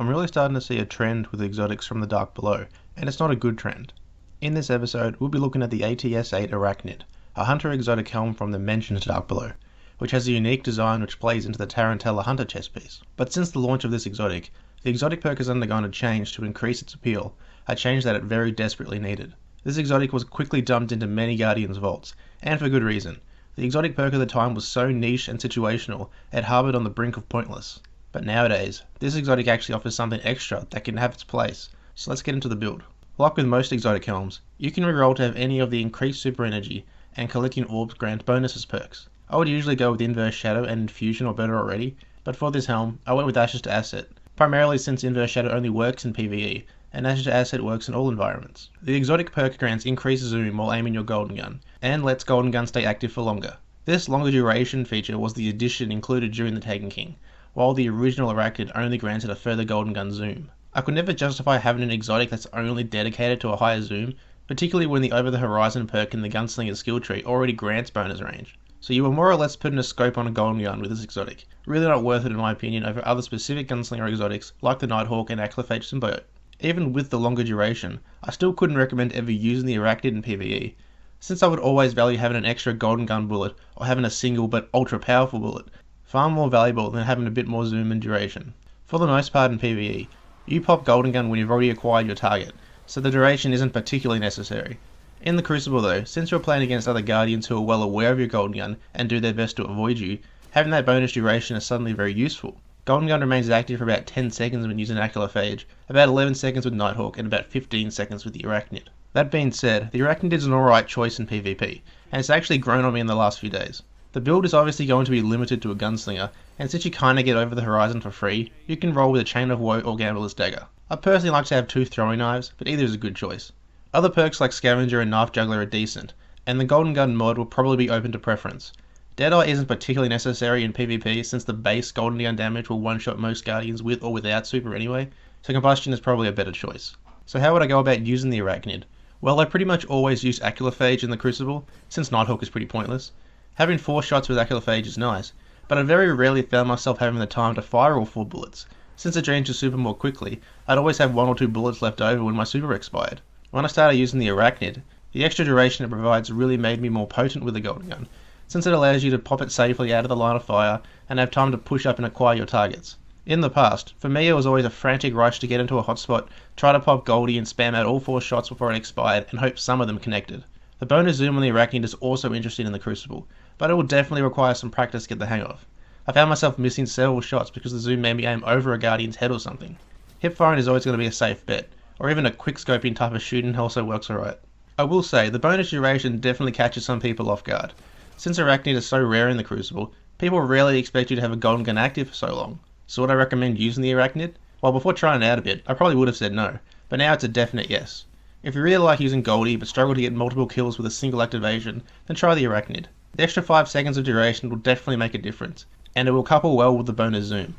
I'm really starting to see a trend with exotics from the Dark Below, and it's not a good trend. In this episode, we'll be looking at the ATS 8 Arachnid, a hunter exotic helm from the mentioned Dark Below, which has a unique design which plays into the Tarantella hunter chest piece. But since the launch of this exotic, the exotic perk has undergone a change to increase its appeal, a change that it very desperately needed. This exotic was quickly dumped into many Guardians' vaults, and for good reason. The exotic perk at the time was so niche and situational, it harboured on the brink of pointless. But nowadays, this exotic actually offers something extra that can have its place, so let's get into the build. Like with most exotic helms, you can reroll to have any of the increased super energy and collecting orbs grant bonuses perks. I would usually go with Inverse Shadow and Infusion or better already, but for this helm, I went with Ashes to Asset, primarily since Inverse Shadow only works in PvE, and Ashes to Asset works in all environments. The exotic perk grants increased zoom while aiming your golden gun, and lets golden gun stay active for longer. This longer duration feature was the addition included during the Taken King, while the original Arachnid only granted a further golden gun zoom. I could never justify having an exotic that's only dedicated to a higher zoom, particularly when the Over the Horizon perk in the Gunslinger's skill tree already grants bonus range. So you were more or less putting a scope on a golden gun with this exotic. Really not worth it in my opinion over other specific Gunslinger exotics like the Nighthawk and Achlyophage Symbiote. Even with the longer duration, I still couldn't recommend ever using the Arachnid in PvE, since I would always value having an extra golden gun bullet or having a single but ultra powerful bullet, far more valuable than having a bit more zoom and duration. For the most part in PvE, you pop golden gun when you've already acquired your target, so the duration isn't particularly necessary. In the Crucible though, since you're playing against other Guardians who are well aware of your golden gun and do their best to avoid you, having that bonus duration is suddenly very useful. Golden gun remains active for about 10 seconds when using Achlyophage, about 11 seconds with Nighthawk, and about 15 seconds with the Arachnid. That being said, the Arachnid is an alright choice in PvP, and it's actually grown on me in the last few days. The build is obviously going to be limited to a Gunslinger, and since you kinda get Over the Horizon for free, you can roll with a Chain of Woe or Gambler's Dagger. I personally like to have 2 throwing knives, but either is a good choice. Other perks like Scavenger and Knife Juggler are decent, and the Golden Gun mod will probably be open to preference. Deadeye isn't particularly necessary in PvP since the base Golden Gun damage will one-shot most Guardians with or without super anyway, so Combustion is probably a better choice. So how would I go about using the Arachnid? Well, I pretty much always use Achlyophage in the Crucible, since Nighthawk is pretty pointless. Having 4 shots with Achlyophage is nice, but I very rarely found myself having the time to fire all 4 bullets. Since it drains your super more quickly, I'd always have 1 or 2 bullets left over when my super expired. When I started using the Arachnid, the extra duration it provides really made me more potent with the golden gun, since it allows you to pop it safely out of the line of fire and have time to push up and acquire your targets. In the past, for me it was always a frantic rush to get into a hotspot, try to pop Goldie and spam out all 4 shots before it expired and hope some of them connected. The bonus zoom on the Arachnid is also interesting in the Crucible, but it will definitely require some practice to get the hang of. I found myself missing several shots because the zoom made me aim over a Guardian's head or something. Hip firing is always going to be a safe bet, or even a quick scoping type of shooting also works alright. I will say, the bonus duration definitely catches some people off guard. Since Arachnid is so rare in the Crucible, people rarely expect you to have a golden gun active for so long. So would I recommend using the Arachnid? Well, before trying it out a bit, I probably would have said no, but now it's a definite yes. If you really like using Goldie but struggle to get multiple kills with a single activation, then try the Arachnid. The extra 5 seconds of duration will definitely make a difference, and it will couple well with the bonus zoom.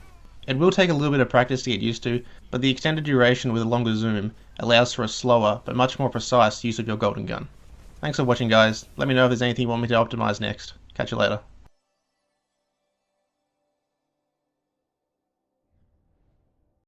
It will take a little bit of practice to get used to, but the extended duration with a longer zoom allows for a slower but much more precise use of your golden gun. Thanks for watching guys, let me know if there's anything you want me to optimize next. Catch you later.